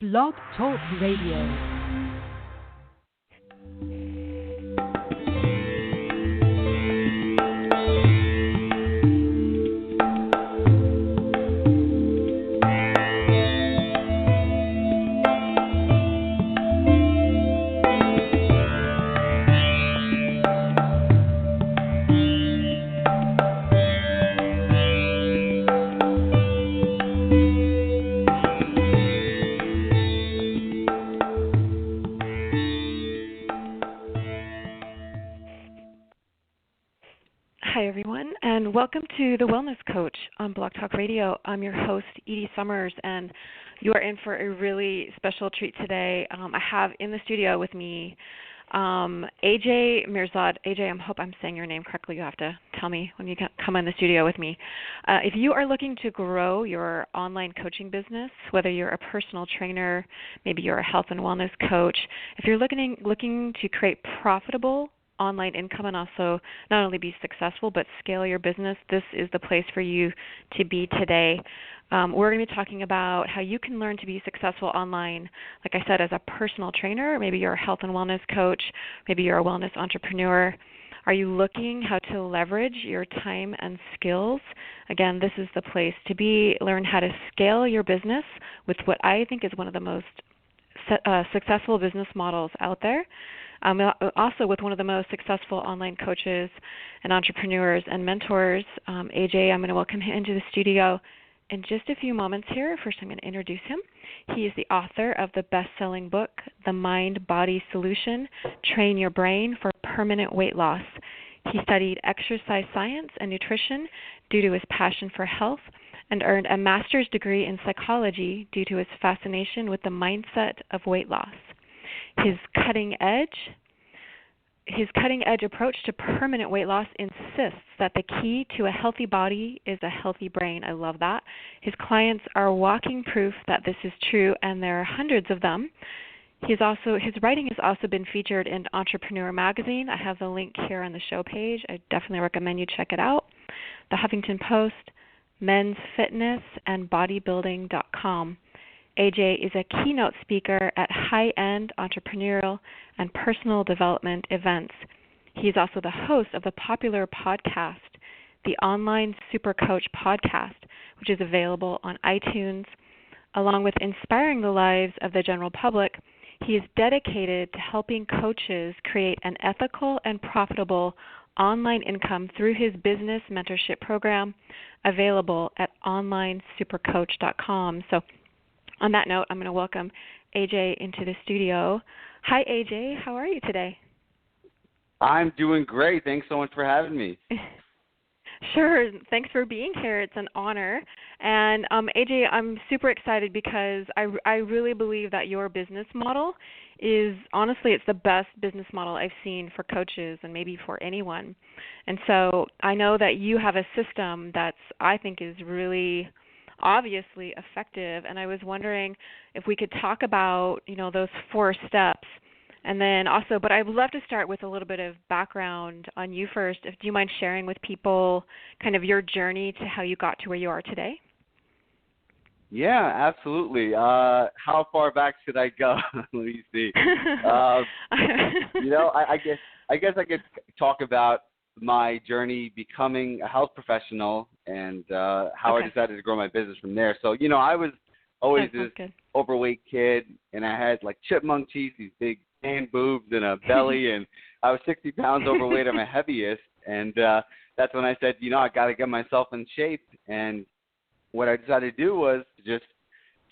Blog Talk Radio. Hi, everyone, and welcome to The Wellness Coach on Blog Talk Radio. I'm your host, Edie Summers, and you are in for a really special treat today. I have in the studio with me AJ Mihrzad. AJ, I hope I'm saying your name correctly. You have to tell me when you come in the studio with me. If you are looking to grow your online coaching business, whether you're a personal trainer, maybe you're a health and wellness coach, if you're looking to create profitable online income and also not only be successful but scale your business, this is the place for you to be today. We're going to be talking about how you can learn to be successful online, like I said, as a personal trainer. Maybe you're a health and wellness coach. Maybe you're a wellness entrepreneur. Are you looking how to leverage your time and skills? Again, this is the place to be. Learn how to scale your business with what I think is one of the most successful business models out there. Also with one of the most successful online coaches and entrepreneurs and mentors, AJ. I'm going to welcome him into the studio in just a few moments here. First, I'm going to introduce him. He is the author of the best-selling book, The Mind-Body Solution, Train Your Brain for Permanent Weight Loss. He studied exercise science and nutrition due to his passion for health and earned a master's degree in psychology due to his fascination with the mindset of weight loss. His cutting-edge approach to permanent weight loss insists that the key to a healthy body is a healthy brain. I love that. His clients are walking proof that this is true, and there are hundreds of them. His writing has also been featured in Entrepreneur Magazine. I have the link here on the show page. I definitely recommend you check it out. The Huffington Post, Men's Fitness, and Bodybuilding.com. AJ is a keynote speaker at high-end entrepreneurial and personal development events. He is also the host of the popular podcast, the Online Super Coach Podcast, which is available on iTunes. Along with inspiring the lives of the general public, he is dedicated to helping coaches create an ethical and profitable online income through his business mentorship program, available at onlinesupercoach.com. So on that note, I'm going to welcome AJ into the studio. Hi, AJ. How are you today? I'm doing great. Thanks so much for having me. Sure. Thanks for being here. It's an honor. And AJ, I'm super excited because I really believe that your business model is, honestly, it's the best business model I've seen for coaches and maybe for anyone. And so I know that you have a system that's, I think, is really obviously effective, and I was wondering if we could talk about, those 4 steps, and then also, but I'd love to start with a little bit of background on you first. Do you mind sharing with people kind of your journey to how you got to where you are today? Yeah, absolutely. How far back should I go? Let me see. I guess I could talk about my journey becoming a health professional and how I decided to grow my business from there. So, I was always this overweight kid, and I had like chipmunk teeth, these big tan boobs and a belly, and I was 60 pounds overweight at my heaviest. And that's when I said, I got to get myself in shape. And what I decided to do was to just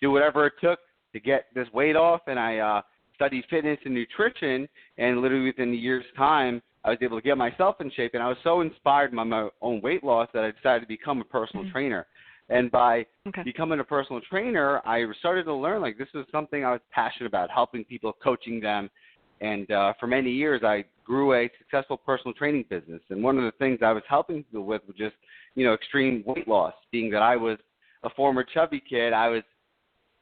do whatever it took to get this weight off. And I studied fitness and nutrition, and literally within a year's time, I was able to get myself in shape, and I was so inspired by my own weight loss that I decided to become a personal trainer. And by becoming a personal trainer, I started to learn, this is something I was passionate about, helping people, coaching them. And for many years, I grew a successful personal training business. And one of the things I was helping people with was just, extreme weight loss. Being that I was a former chubby kid, I was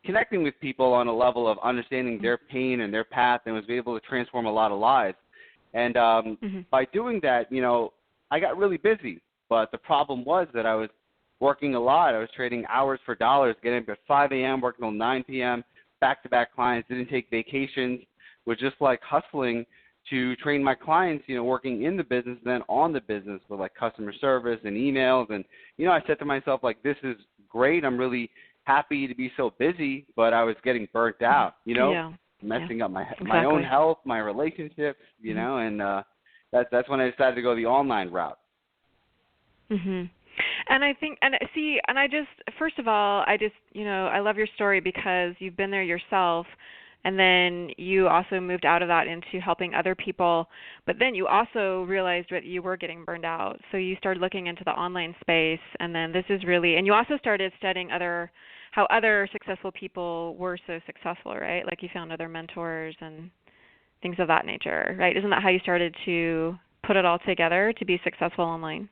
connecting with people on a level of understanding their pain and their path, and was able to transform a lot of lives. And by doing that, I got really busy. But the problem was that I was working a lot. I was trading hours for dollars, getting up at 5 a.m., working till 9 p.m., back-to-back clients, didn't take vacations, was just like hustling to train my clients, working in the business, then on the business with like customer service and emails. And, I said to myself, like, this is great. I'm really happy to be so busy, but I was getting burnt out, messing up my own health, my relationships, and that's when I decided to go the online route. Mhm. And I think, first of all, I love your story because you've been there yourself, and then you also moved out of that into helping other people, but then you also realized that you were getting burned out. So you started looking into the online space, and then and you also started studying how other successful people were so successful, right? Like you found other mentors and things of that nature, right? Isn't that how you started to put it all together to be successful online?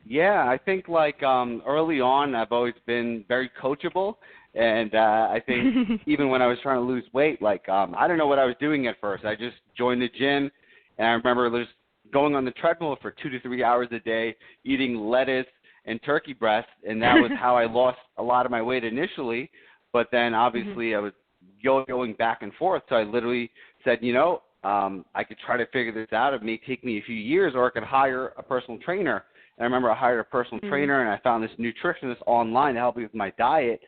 Yeah, I think like early on, I've always been very coachable, and I think even when I was trying to lose weight, like I don't know what I was doing at first. I just joined the gym, and I remember just going on the treadmill for 2 to 3 hours a day, eating lettuce and turkey breast, and that was how I lost a lot of my weight initially. But then obviously I was going back and forth, so I literally said, I could try to figure this out. It may take me a few years, or I could hire a personal trainer. And I remember I hired a personal trainer, and I found this nutritionist online to help me with my diet,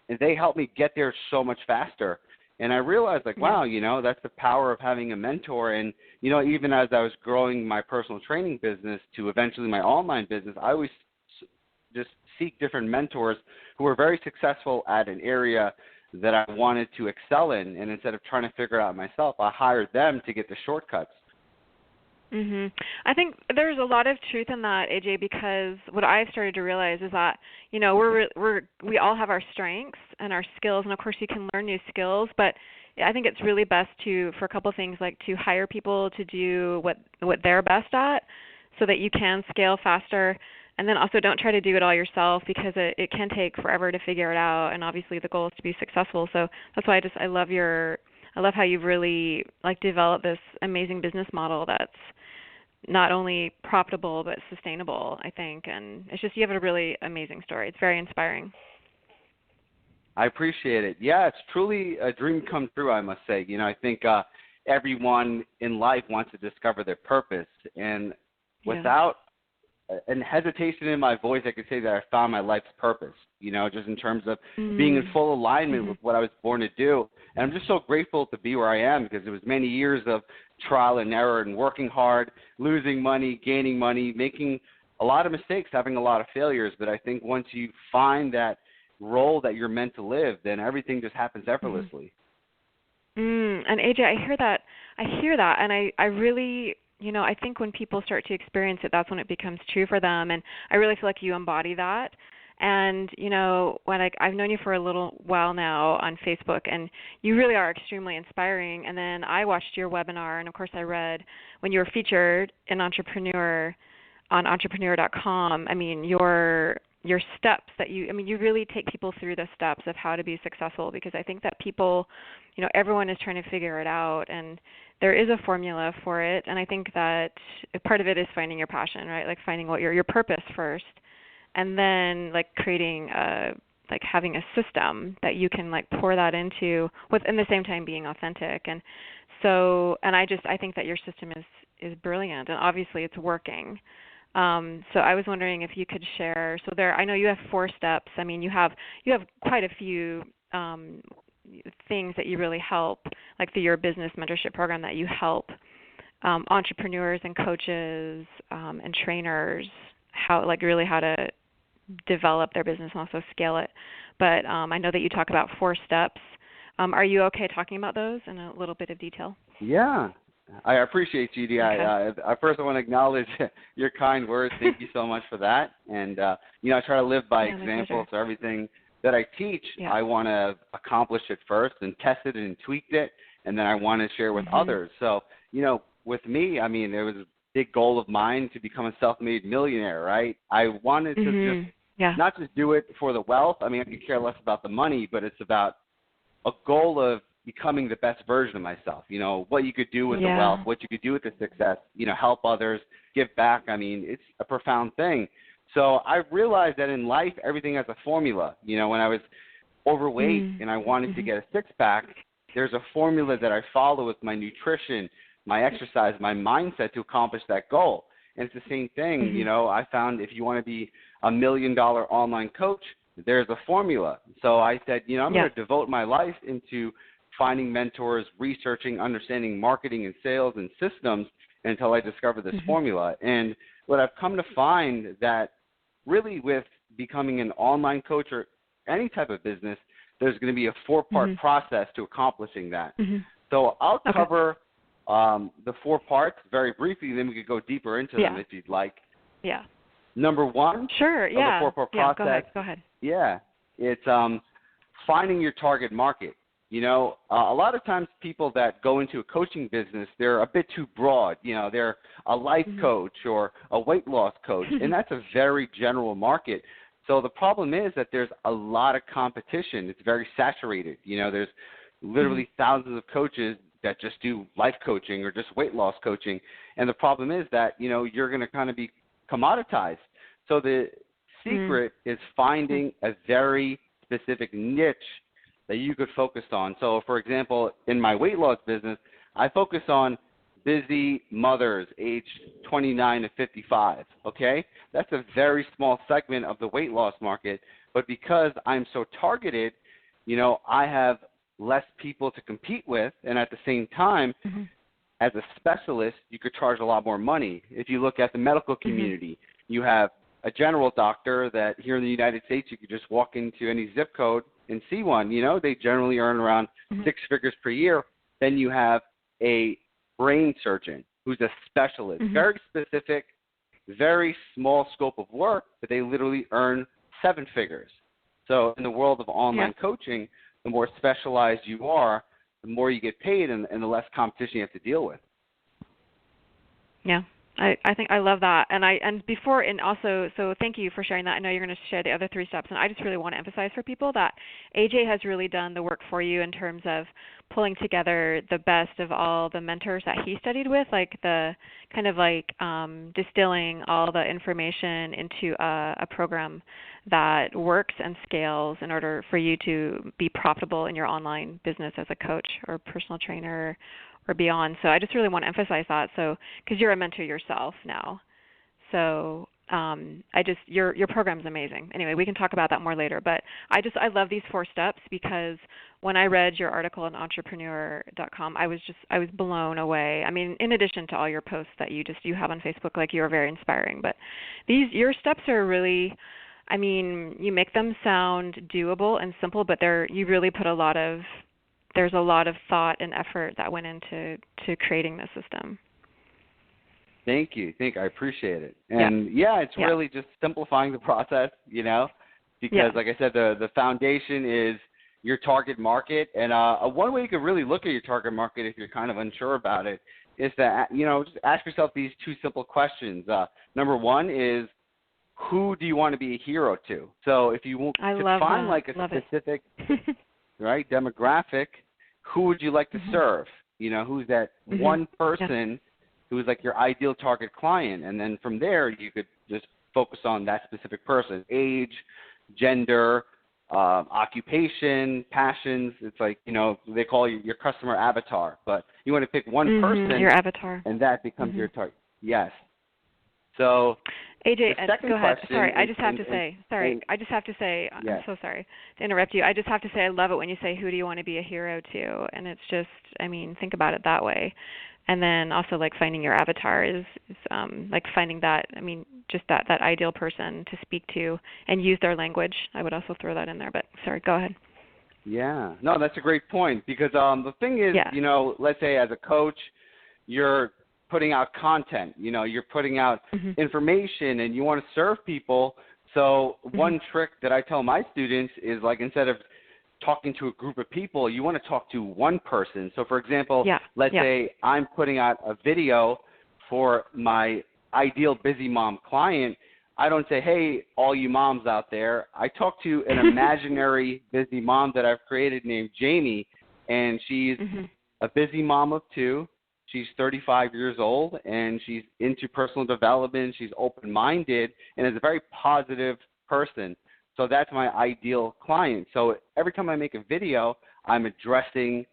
and they helped me get there so much faster. And I realized, like, wow, that's the power of having a mentor. And, even as I was growing my personal training business to eventually my online business, I always just seek different mentors who were very successful at an area that I wanted to excel in. And instead of trying to figure it out myself, I hired them to get the shortcuts. Mhm. I think there's a lot of truth in that, AJ, because what I've started to realize is that, we all have our strengths and our skills, and of course you can learn new skills, but I think it's really best for a couple of things, like to hire people to do what they're best at so that you can scale faster. And then also don't try to do it all yourself, because it can take forever to figure it out, and obviously the goal is to be successful. So that's why I love how you've really developed this amazing business model that's not only profitable but sustainable, I think. And it's just, you have a really amazing story. It's very inspiring. I appreciate it. Yeah, it's truly a dream come true, I must say. I think everyone in life wants to discover their purpose. And without an hesitation in my voice, I could say that I found my life's purpose, just in terms of being in full alignment with what I was born to do. And I'm just so grateful to be where I am, because it was many years of trial and error and working hard, losing money, gaining money, making a lot of mistakes, having a lot of failures. But I think once you find that role that you're meant to live, then everything just happens effortlessly. And AJ, I hear that, and I really, I think when people start to experience it, that's when it becomes true for them. And I really feel like you embody that. And, when I've known you for a little while now on Facebook, and you really are extremely inspiring. And then I watched your webinar, and of course I read when you were featured in Entrepreneur on entrepreneur.com. I mean, your steps that you really take people through the steps of how to be successful, because I think that people, everyone is trying to figure it out, and there is a formula for it. And I think that part of it is finding your passion, right? Like finding what your purpose first, and then creating having a system that you can pour that into, within the same time being authentic. And so, and I think that your system is brilliant, and obviously it's working. So I was wondering if you could share. So I know you have 4 steps. I mean, you have quite a few things that you really help, like through your business mentorship program, that you help entrepreneurs and coaches and trainers how to develop their business and also scale it. But I know that you talk about 4 steps. Are you okay talking about those in a little bit of detail? Yeah. I appreciate you, Judy. Okay. I first want to acknowledge your kind words. Thank you so much for that. And, I try to live by example. So everything that I teach, I want to accomplish it first and test it and tweak it, and then I want to share with others. So, with me, I mean, there was a big goal of mine to become a self-made millionaire, right? I wanted to just not just do it for the wealth. I mean, I could care less about the money, but it's about a goal of becoming the best version of myself, what you could do with the wealth, what you could do with the success, help others, give back. I mean, it's a profound thing. So I realized that in life, everything has a formula. When I was overweight and I wanted to get a six-pack, there's a formula that I follow with my nutrition, my exercise, my mindset to accomplish that goal. And it's the same thing, you know, I found if you want to be a $1 million online coach, there's a formula. So I said, you know, I'm going to devote my life into finding mentors, researching, understanding marketing and sales and systems until I discover this formula. And what I've come to find that really with becoming an online coach or any type of business, there's going to be a four-part process to accomplishing that. So I'll cover the 4 parts very briefly, then we could go deeper into them if you'd like. Number 1 of the 4-part process. Go ahead. It's finding your target market. You know, a lot of times people that go into a coaching business, they're a bit too broad. You know, they're a life coach or a weight loss coach, and that's a very general market. So the problem is that there's a lot of competition. It's very saturated. You know, there's literally thousands of coaches that just do life coaching or just weight loss coaching. And the problem is that, you know, you're going to kind of be commoditized. So the secret is finding a very specific niche that you could focus on. So, for example, in my weight loss business, I focus on busy mothers aged 29 to 55, okay? That's a very small segment of the weight loss market, but because I'm so targeted, you know, I have less people to compete with, and at the same time, as a specialist, you could charge a lot more money. If you look at the medical community, you have a general doctor that here in the United States, you could just walk into any zip code and see one. You know, they generally earn around 6 figures per year. Then you have a brain surgeon who's a specialist, very specific, very small scope of work, but they literally earn 7 figures. So in the world of online coaching, the more specialized you are, the more you get paid and the less competition you have to deal with. I think I love that. And also, so thank you for sharing that. I know you're going to share the other 3 steps, and I just really want to emphasize for people that AJ has really done the work for you in terms of pulling together the best of all the mentors that he studied with, like the kind of like distilling all the information into a program that works and scales in order for you to be profitable in your online business as a coach or personal trainer or beyond. So I just really want to emphasize that. So, because you're a mentor yourself now, so your program's amazing. Anyway, we can talk about that more later. But I love these 4 steps because when I read your article on entrepreneur.com, I was blown away. I mean, in addition to all your posts that you have on Facebook, like you're very inspiring. But your steps are really, I mean, you make them sound doable and simple, but you really put there's a lot of thought and effort that went into creating the system. Thank you. I appreciate it. And it's really just simplifying the process, you know, because like I said, the foundation is your target market. And one way you could really look at your target market if you're kind of unsure about it is that, you know, just ask yourself these 2 simple questions. Number 1 is, who do you want to be a hero to? So if you want to find like a specific right demographic, who would you like to serve? You know, who's that one person who's like your ideal target client? And then from there, you could just focus on that specific person, age, gender, occupation, passions. It's like, you know, they call you your customer avatar, but you want to pick one person, your avatar, and that becomes your target. Yes. So AJ, go ahead. Sorry, I just have to say, I'm so sorry to interrupt you. I just have to say I love it when you say, who do you want to be a hero to? And it's just, I mean, think about it that way. And then also like finding your avatar is like finding that, I mean, just that ideal person to speak to and use their language. I would also throw that in there, but sorry, go ahead. Yeah, no, that's a great point because the thing is, you know, let's say as a coach, you're putting out content, you know, you're putting out information and you want to serve people. So one trick that I tell my students is like instead of talking to a group of people, you want to talk to one person. So for example, let's say I'm putting out a video for my ideal busy mom client. I don't say, hey, all you moms out there. I talk to an imaginary busy mom that I've created named Jamie, and she's a busy mom of 2. She's 35 years old, and she's into personal development. She's open-minded and is a very positive person. So that's my ideal client. So every time I make a video, I'm addressing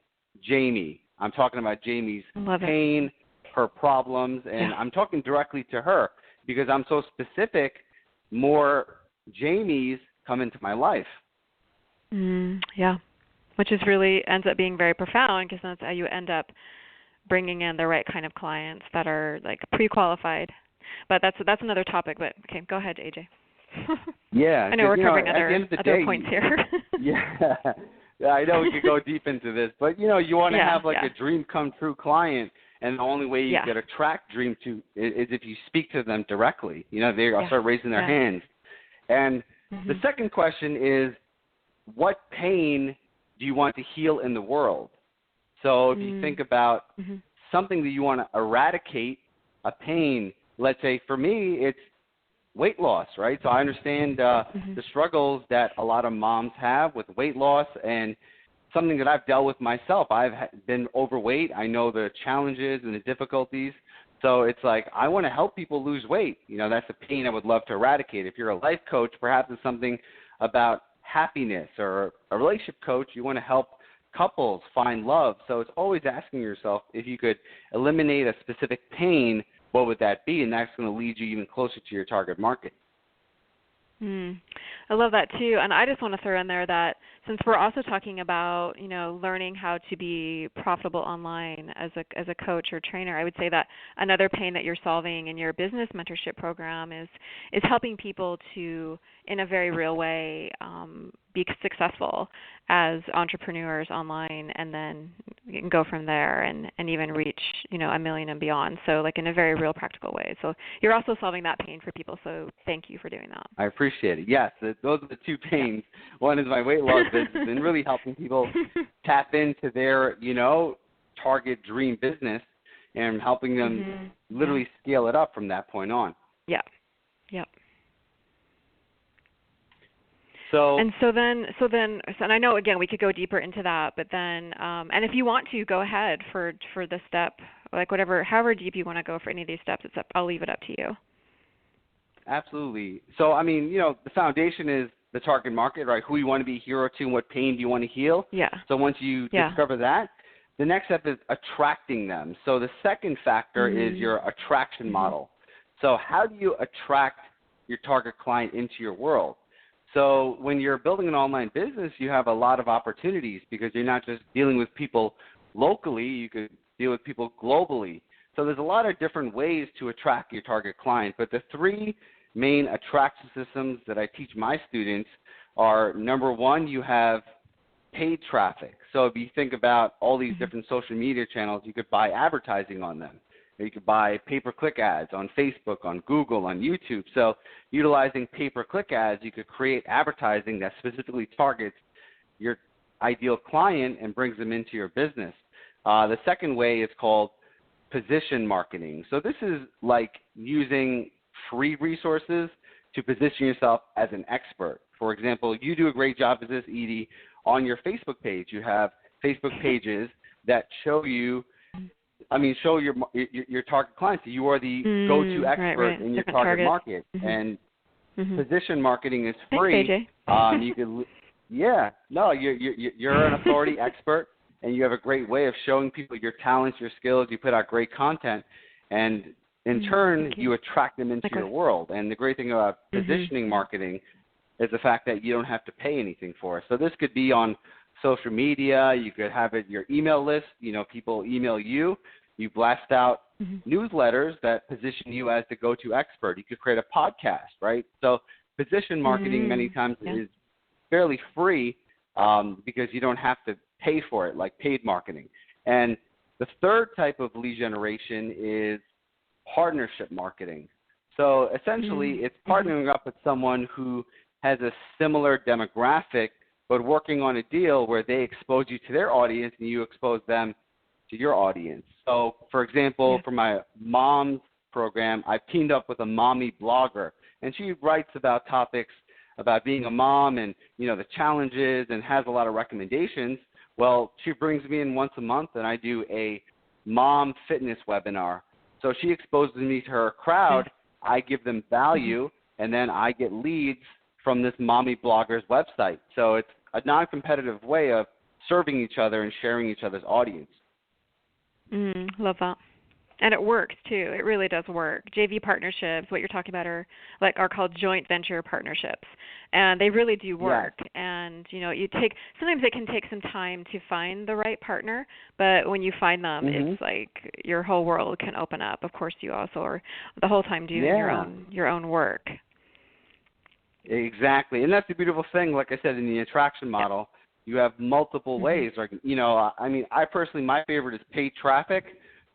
Jamie. I'm talking about Jamie's pain, her problems, and I'm talking directly to her because I'm so specific. More Jamies come into my life. Yeah, which is really ends up being very profound because that's how you end up bringing in the right kind of clients that are like pre-qualified. But that's another topic. But okay, go ahead, AJ. Yeah, I know we're covering other points here. Yeah, I know we could go deep into this, but you want to have like a dream come true client, and the only way you can attract dream to is if you speak to them directly. They'll start raising their hands. And the second question is, what pain do you want to heal in the world? So if you think about something that you want to eradicate, a pain, let's say for me it's weight loss, right? So I understand the struggles that a lot of moms have with weight loss, and something that I've dealt with myself. I've been overweight. I know the challenges and the difficulties. So it's like I want to help people lose weight. That's a pain I would love to eradicate. If you're a life coach, perhaps it's something about happiness, or a relationship coach, you want to help couples find love. So it's always asking yourself, if you could eliminate a specific pain, what would that be? And that's going to lead you even closer to your target market. I love that too. And I just want to throw in there that since we're also talking about, learning how to be profitable online as a coach or trainer, I would say that another pain that you're solving in your business mentorship program is helping people to, in a very real way, be successful as entrepreneurs online, and then you can go from there and even reach, a million and beyond. So like in a very real practical way. So you're also solving that pain for people. So thank you for doing that. I appreciate it. Yes, those are the two pains. One is my weight loss business and really helping people tap into their, target dream business and helping them literally scale it up from that point on. Yeah. Yep. So and I know again we could go deeper into that, but then and if you want to go ahead for the step, like however deep you want to go for any of these steps, I'll leave it up to you. Absolutely. So the foundation is the target market, right? Who you want to be a hero to, and what pain do you want to heal? Yeah. So once you discover that, the next step is attracting them. So the second factor is your attraction model. So how do you attract your target client into your world? So when you're building an online business, you have a lot of opportunities because you're not just dealing with people locally, you could deal with people globally. So there's a lot of different ways to attract your target client, but the three main attraction systems that I teach my students are, number one, you have paid traffic. So if you think about all these different social media channels, you could buy advertising on them. You could buy pay-per-click ads on Facebook, on Google, on YouTube. So utilizing pay-per-click ads, you could create advertising that specifically targets your ideal client and brings them into your business. The second way is called position marketing. So this is like using free resources to position yourself as an expert. For example, you do a great job at this, Edie. On your Facebook page, you have Facebook pages that show your target clients. You are the go-to expert in your target market. And position marketing is free. Thanks, AJ. You could, you're an authority expert, and you have a great way of showing people your talents, your skills. You put out great content, and in turn, you attract them into your world. And the great thing about positioning marketing is the fact that you don't have to pay anything for it. So this could be on social media. You could have it your email list. People email you. You blast out newsletters that position you as the go-to expert. You could create a podcast, right? So position marketing many times is fairly free because you don't have to pay for it, like paid marketing. And the third type of lead generation is partnership marketing. So essentially it's partnering up with someone who has a similar demographic, but working on a deal where they expose you to their audience and you expose them to your audience. So, for example, for my mom's program, I've teamed up with a mommy blogger, and she writes about topics about being a mom and, the challenges, and has a lot of recommendations. Well, she brings me in once a month, and I do a mom fitness webinar. So she exposes me to her crowd. I give them value, and then I get leads from this mommy blogger's website. So it's a non-competitive way of serving each other and sharing each other's audience. Love that. And it works too. It really does work. JV partnerships, what you're talking about, are called joint venture partnerships, and they really do work. Yes. And sometimes it can take some time to find the right partner, but when you find them, it's like your whole world can open up. Of course, you also are the whole time doing your own work. Exactly, and that's the beautiful thing. Like I said, in the attraction model, you have multiple ways. Like, I mean, I personally, my favorite is paid traffic.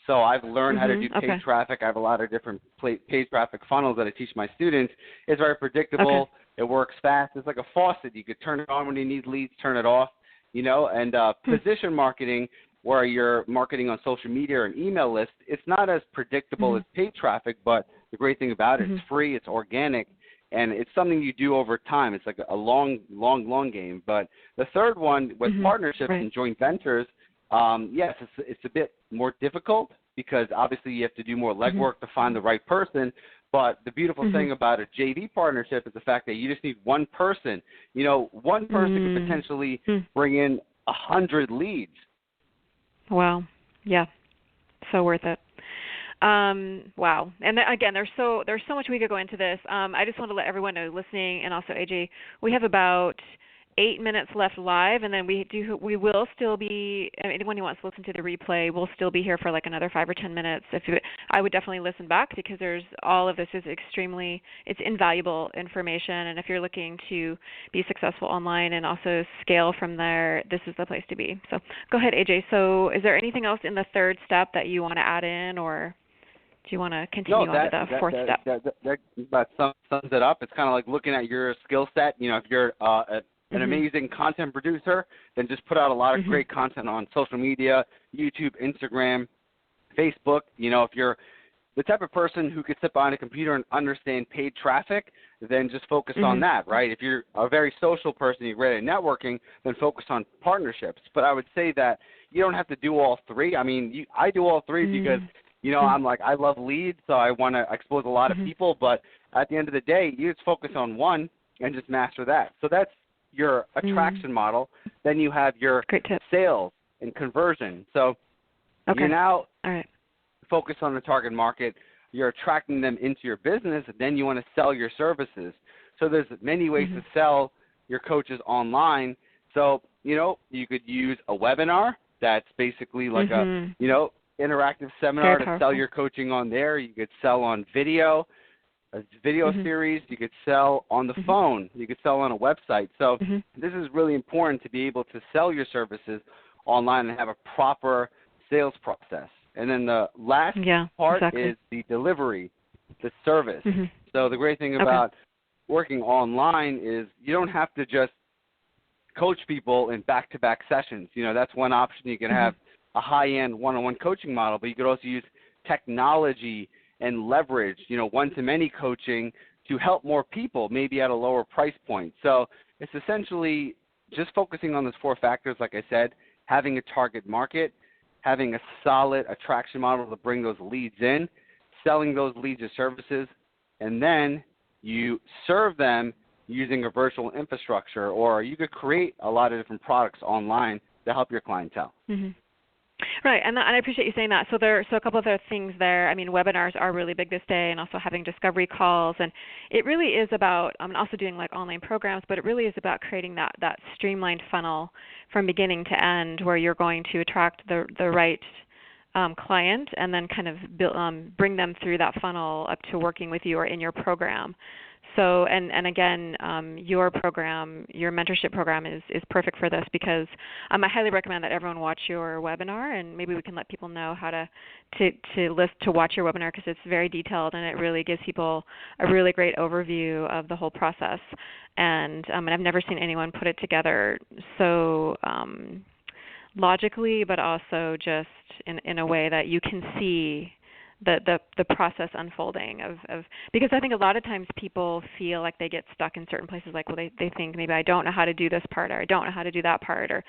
So I've learned how to do paid traffic. I have a lot of different paid traffic funnels that I teach my students. It's very predictable. It works fast. It's like a faucet. You could turn it on when you need leads, turn it off, and position marketing, where you're marketing on social media or an email list, it's not as predictable as paid traffic, but the great thing about it, it's free, it's organic, and it's something you do over time. It's like a long game. But the third one with partnerships and joint ventures, yes, it's a bit more difficult because obviously you have to do more legwork to find the right person. But the beautiful thing about a JV partnership is the fact that you just need one person. One person could potentially bring in 100 leads. Wow. Yeah. So worth it. Wow. And again, there's so much we could go into this. I just want to let everyone know listening, and also AJ, we have about 8 minutes left live, and then we will still be, anyone who wants to listen to the replay, we'll still be here for like another 5 or 10 minutes. I would definitely listen back, because all of this is it's invaluable information, and if you're looking to be successful online and also scale from there, this is the place to be. So go ahead, AJ. So is there anything else in the third step that you want to add in, or do you want to continue on to the fourth step? That sums it up. It's kind of like looking at your skill set. If you're an amazing content producer, then just put out a lot of great content on social media, YouTube, Instagram, Facebook. If you're the type of person who could sit behind a computer and understand paid traffic, then just focus on that, right? If you're a very social person, you're great at networking, then focus on partnerships. But I would say that you don't have to do all three. I mean, I do all three because, I'm like, I love leads, so I want to expose a lot of people. But at the end of the day, you just focus on one and just master that. So that's your attraction model. Then you have your sales and conversion. So you're now focused on the target market. You're attracting them into your business, and then you want to sell your services. So there's many ways to sell your coaches online. So, you could use a webinar that's basically like a, interactive seminar to sell your coaching on there. You could sell on video, a video series. You could sell on the phone. You could sell on a website. So this is really important to be able to sell your services online and have a proper sales process. And then the last part is the delivery, the service. So the great thing about working online is you don't have to just coach people in back-to-back sessions. That's one option. You can have a high-end one-on-one coaching model, but you could also use technology and leverage, one-to-many coaching to help more people, maybe at a lower price point. So it's essentially just focusing on those four factors, like I said, having a target market, having a solid attraction model to bring those leads in, selling those leads or services, and then you serve them using a virtual infrastructure, or you could create a lot of different products online to help your clientele. Right, and I appreciate you saying that. So a couple of other things there. I mean, webinars are really big this day, and also having discovery calls. And it really is about, I'm also doing like online programs, but it really is about creating that streamlined funnel from beginning to end, where you're going to attract the right client, and then kind of bring them through that funnel up to working with you or in your program. So, and again, your program, your mentorship program is perfect for this, because I highly recommend that everyone watch your webinar, and maybe we can let people know how to watch your webinar, because it's very detailed and it really gives people a really great overview of the whole process. And I've never seen anyone put it together so logically, but also just in a way that you can see the process unfolding of because I think a lot of times people feel like they get stuck in certain places, like, well, they think maybe I don't know how to do this part, or I don't know how to do that part, or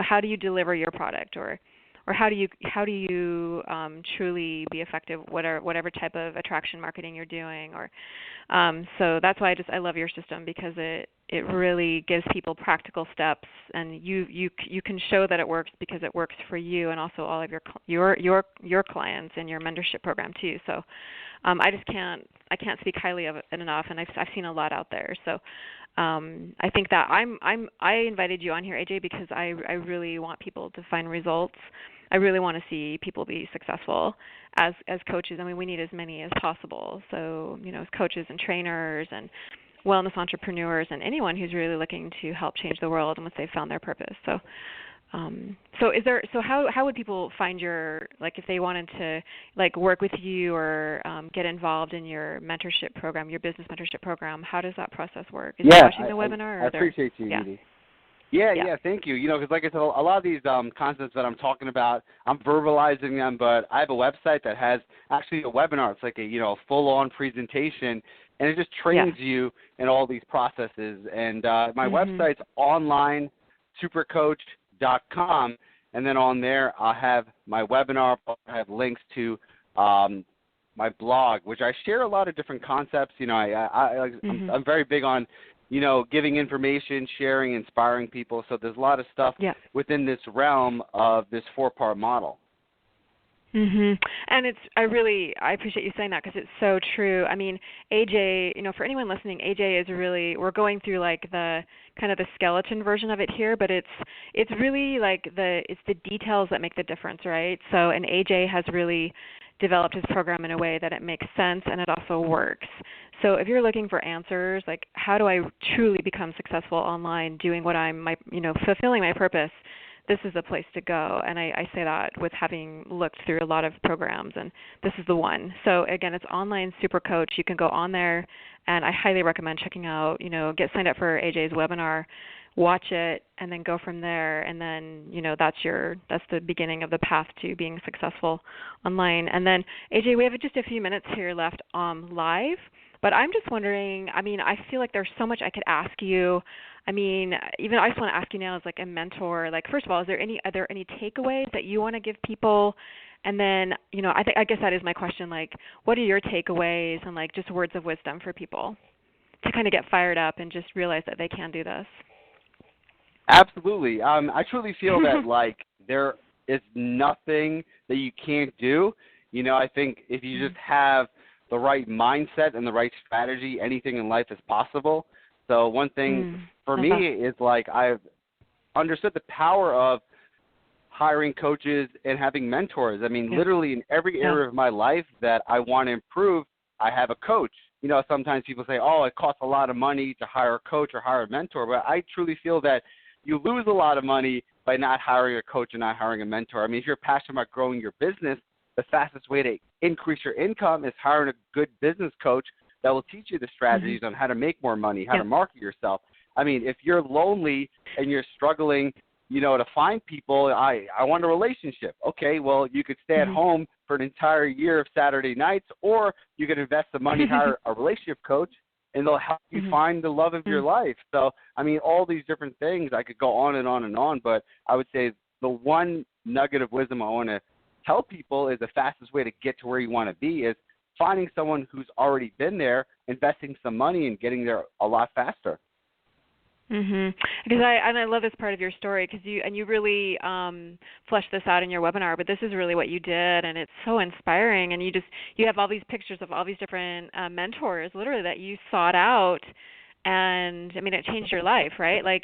how do you deliver your product, or or how do you truly be effective, whatever type of attraction marketing you're doing, or so that's why I love your system, because it really gives people practical steps, and you can show that it works because it works for you and also all of your clients in your mentorship program too. So I can't speak highly of it enough, and I've seen a lot out there. So I think that I invited you on here, AJ, because I really want people to find results. I really want to see people be successful as coaches. I mean, we need as many as possible. So, as coaches and trainers and wellness entrepreneurs and anyone who's really looking to help change the world once they've found their purpose. So how would people find your, like, if they wanted to work with you or get involved in your mentorship program, your business mentorship program? How does that process work? Is it watching the webinar? I appreciate you, Edie. Yeah, thank you. Because like I said, a lot of these concepts that I'm talking about, I'm verbalizing them, but I have a website that has actually a webinar. It's like a full-on presentation, and it just trains you in all these processes. And my website's onlinesupercoach.com, and then on there I have my webinar. I have links to my blog, which I share a lot of different concepts. I'm very big on giving information, sharing, inspiring people. So there's a lot of stuff within this realm of this 4-part model. And I appreciate you saying that, because it's so true. I mean, AJ, for anyone listening, AJ is really, we're going through like the kind of the skeleton version of it here, but it's really like it's the details that make the difference, right? So, and AJ has really developed his program in a way that it makes sense and it also works. So if you're looking for answers, like how do I truly become successful online doing what fulfilling my purpose, this is the place to go. And I say that with having looked through a lot of programs, and this is the one. So again, it's Online Super Coach. You can go on there, and I highly recommend checking out, get signed up for AJ's webinar, watch it, and then go from there. And then, that's the beginning of the path to being successful online. And then, AJ, we have just a few minutes here left live, but I'm just wondering, I feel like there's so much I could ask you. I just want to ask you now as like a mentor, like, first of all, are there any takeaways that you want to give people? And then, I guess that is my question, like, what are your takeaways and like just words of wisdom for people to kind of get fired up and just realize that they can do this? Absolutely. I truly feel that like there is nothing that you can't do. I think if you just have the right mindset and the right strategy, anything in life is possible. So one thing for me is like I've understood the power of hiring coaches and having mentors. Literally in every area of my life that I want to improve, I have a coach. Sometimes people say, oh, it costs a lot of money to hire a coach or hire a mentor, but I truly feel that you lose a lot of money by not hiring a coach and not hiring a mentor. If you're passionate about growing your business, the fastest way to increase your income is hiring a good business coach that will teach you the strategies on how to make more money, how to market yourself. If you're lonely and you're struggling, to find people, I want a relationship. Okay, well, you could stay at home for an entire year of Saturday nights, or you could invest the money, hire a relationship coach, and they'll help you find the love of your life. So, all these different things, I could go on and on and on, but I would say the one nugget of wisdom I want to tell people is the fastest way to get to where you want to be is finding someone who's already been there, investing some money, and getting there a lot faster. Because I love this part of your story, because you really fleshed this out in your webinar. But this is really what you did, and it's so inspiring. And you have all these pictures of all these different mentors, literally, that you sought out, and it changed your life, right? Like,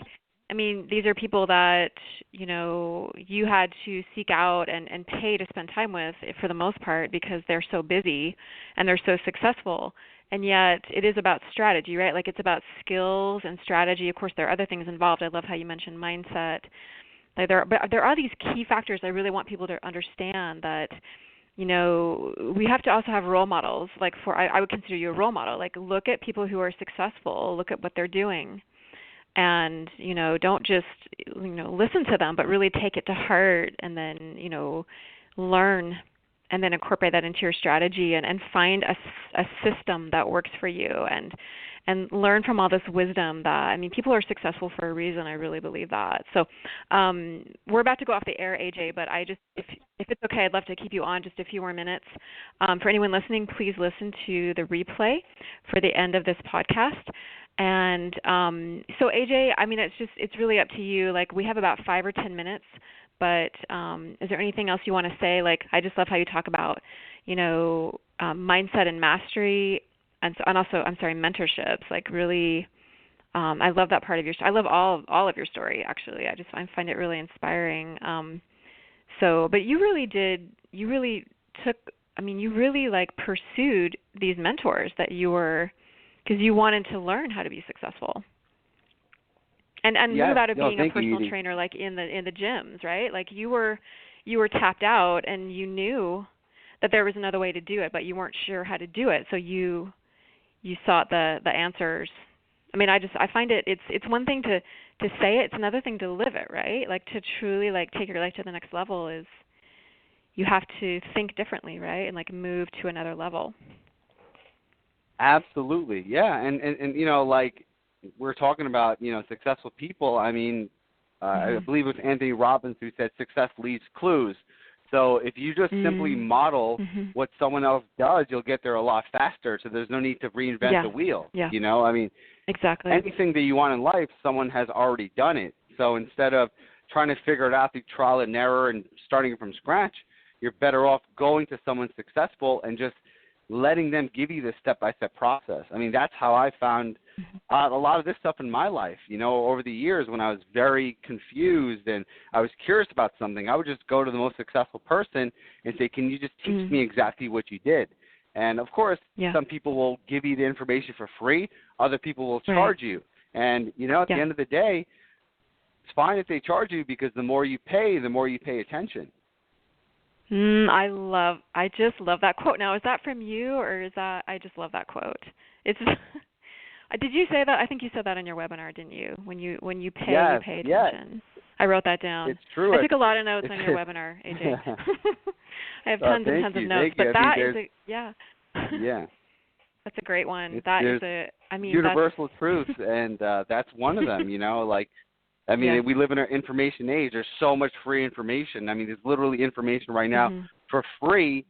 these are people that you had to seek out and pay to spend time with for the most part, because they're so busy and they're so successful. And yet it is about strategy, right? Like, it's about skills and strategy. Of course, there are other things involved. I love how you mentioned mindset. But there are these key factors I really want people to understand that, we have to also have role models. Like, I would consider you a role model. Like, look at people who are successful. Look at what they're doing. And, don't just, listen to them, but really take it to heart and then, learn and then incorporate that into your strategy and find a system that works for you. and learn from all this wisdom that, I mean, people are successful for a reason. I really believe that. So we're about to go off the air, AJ, but I just, if it's okay, I'd love to keep you on just a few more minutes. For anyone listening, please listen to the replay for the end of this podcast. And so AJ, I mean, it's really up to you. Like, we have about 5 or 10 minutes, but is there anything else you want to say? Like, I just love how you talk about, mindset and mastery, and also, mentorships. Like, really, I love that part of your story. I love all of your story, actually. I find it really inspiring. But you really pursued these mentors that you were, because you wanted to learn how to be successful. And move out of being a personal trainer, like in the gyms, right? Like, you were tapped out, and you knew that there was another way to do it, but you weren't sure how to do it. So you sought the answers. I mean, I find it's one thing to say it, it's another thing to live it, right? Like, to truly take your life to the next level is, you have to think differently, right? And move to another level. Absolutely, yeah. And we're talking about, successful people. I mean, I believe it was Anthony Robbins who said success leaves clues. So if you just simply model what someone else does, you'll get there a lot faster. So there's no need to reinvent the wheel. Yeah. I mean, exactly. Anything that you want in life, someone has already done it. So instead of trying to figure it out through trial and error and starting from scratch, you're better off going to someone successful and just letting them give you the step-by-step process. I mean, that's how I found a lot of this stuff in my life. Over the years when I was very confused and I was curious about something, I would just go to the most successful person and say, can you just teach me exactly what you did? And, of course, some people will give you the information for free. Other people will charge you. And, at the end of the day, it's fine if they charge you, because the more you pay attention. I just love that quote. Now, is that from you, or is that, I just love that quote. It's did you say that? I think you said that on your webinar, didn't you? When you pay, you pay attention. Yes. I wrote that down. It's true. I took a lot of notes on your webinar, AJ. I have tons and tons of notes, but Yeah. That's a great one. Universal truths, and that's one of them. We live in an information age. There's so much free information. I mean, there's literally information right now for free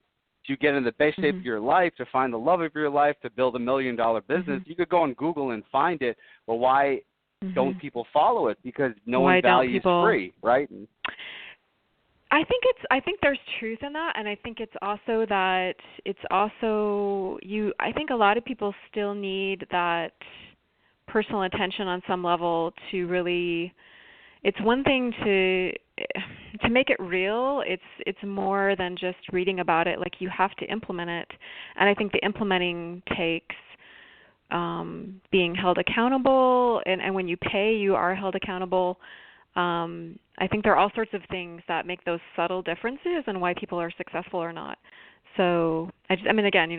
to get in the best shape of your life, to find the love of your life, to build $1 million business. You could go on Google and find it. But why don't people follow it? Because no one values free, right? I think there's truth in that, and I think it's also that I think a lot of people still need that personal attention on some level to really. It's one thing to make it real. It's more than just reading about it. Like, you have to implement it, and I think the implementing takes being held accountable. And when you pay, you are held accountable. I think there are all sorts of things that make those subtle differences and why people are successful or not. So again,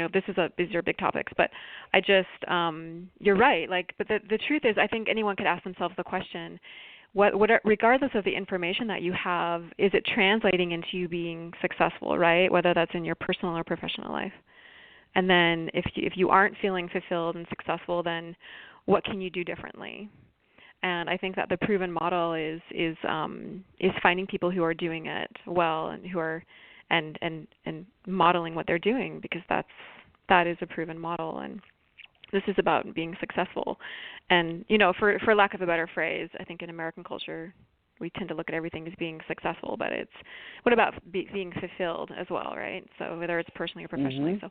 these are big topics, but you're right. But the truth is, I think anyone could ask themselves the question, regardless of the information that you have, is it translating into you being successful, right? Whether that's in your personal or professional life. And then if you aren't feeling fulfilled and successful, then what can you do differently? And I think that the proven model is finding people who are doing it well and who are and modeling what they're doing, because that is a proven model. And this is about being successful. And, for lack of a better phrase, I think in American culture, we tend to look at everything as being successful, but it's what about being fulfilled as well, right? So whether it's personally or professionally. So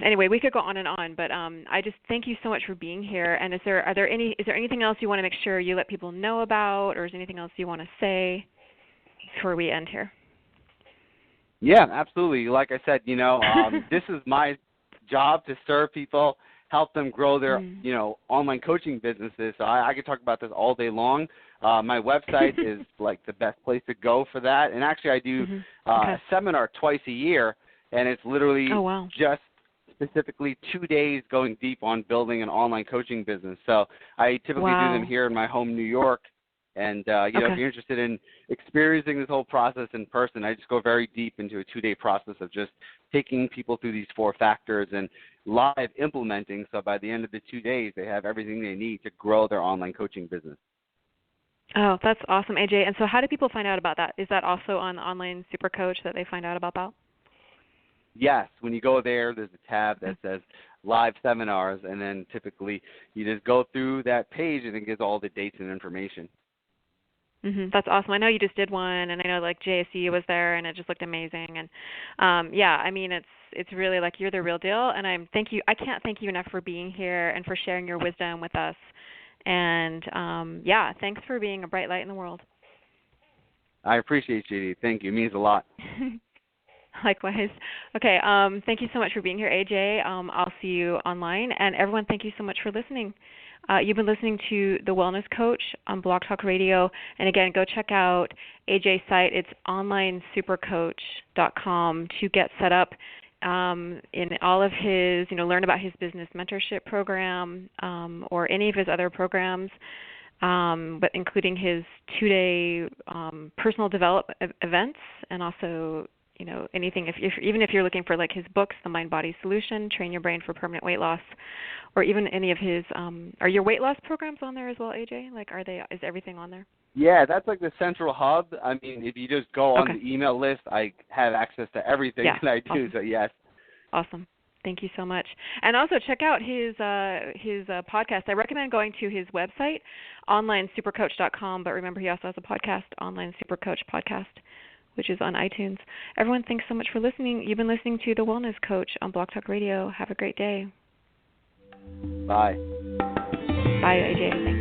anyway, we could go on and on, but I just thank you so much for being here. And is there anything else you want to make sure you let people know about, or is there anything else you want to say before we end here? Yeah, absolutely. Like I said, this is my job, to serve people, help them grow their, online coaching businesses. So I could talk about this all day long. My website is the best place to go for that. And actually, I do a seminar twice a year, and it's literally just specifically 2 days going deep on building an online coaching business. So I typically do them here in my home, New York. And, you know, if you're interested in experiencing this whole process in person, I just go very deep into a 2-day process of just taking people through these 4 factors and live implementing. So by the end of the 2 days, they have everything they need to grow their online coaching business. Oh, that's awesome, AJ. And so how do people find out about that? Is that also on Online Super Coach that they find out about that? Yes. When you go there, there's a tab that says live seminars, and then typically you just go through that page and it gives all the dates and information. That's awesome. I know you just did one, and I know like JSE was there, and it just looked amazing. And yeah, I mean it's really like you're the real deal, and I can't thank you enough for being here and for sharing your wisdom with us. And yeah, thanks for being a bright light in the world. I appreciate you. Thank you. It means a lot. Likewise. Okay. Thank you so much for being here, AJ. I'll see you online, and everyone, thank you so much for listening. You've been listening to The Wellness Coach on Blog Talk Radio. And again, go check out AJ's site. It's onlinesupercoach.com to get set up in all of his, learn about his business mentorship program or any of his other programs, but including his 2-day personal development events, and also anything, even if you're looking for like his books, The Mind Body Solution, Train Your Brain for Permanent Weight Loss, or even any of his, are your weight loss programs on there as well, AJ? Like, is everything on there? Yeah, that's like the central hub. I mean, if you just go on the email list, I have access to everything that I do. Awesome. So yes. Awesome. Thank you so much. And also check out his podcast. I recommend going to his website, onlinesupercoach.com. But remember, he also has a podcast, Online Super Coach Podcast, which is on iTunes. Everyone, thanks so much for listening. You've been listening to The Wellness Coach on Blog Talk Radio. Have a great day. Bye. Bye, AJ.